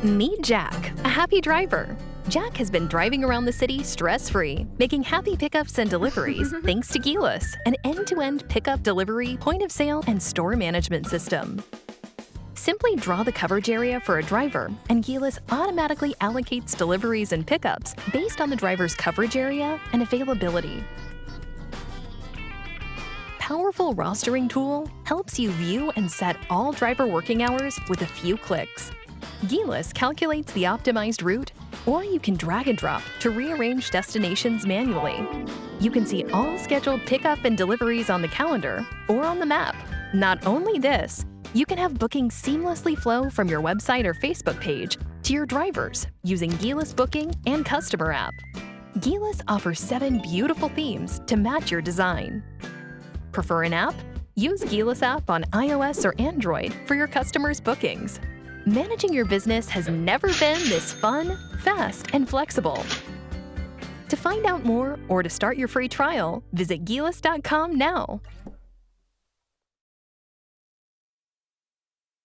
Meet Jack, a happy driver. Jack has been driving around the city stress-free, making happy pickups and deliveries thanks to Geelus, an end-to-end pickup, delivery, point-of-sale, and store management system. Simply draw the coverage area for a driver, and Geelus automatically allocates deliveries and pickups based on the driver's coverage area and availability. Powerful rostering tool helps you view and set all driver working hours with a few clicks. Geelus calculates the optimized route, or you can drag and drop to rearrange destinations manually. You can see all scheduled pickup and deliveries on the calendar or on the map. Not only this, you can have bookings seamlessly flow from your website or Facebook page to your drivers using Geelus Booking and Customer app. Geelus offers 7 beautiful themes to match your design. Prefer an app? Use Geelus app on iOS or Android for your customers' bookings. Managing your business has never been this fun, fast, and flexible. To find out more or to start your free trial, visit Geelus.com now.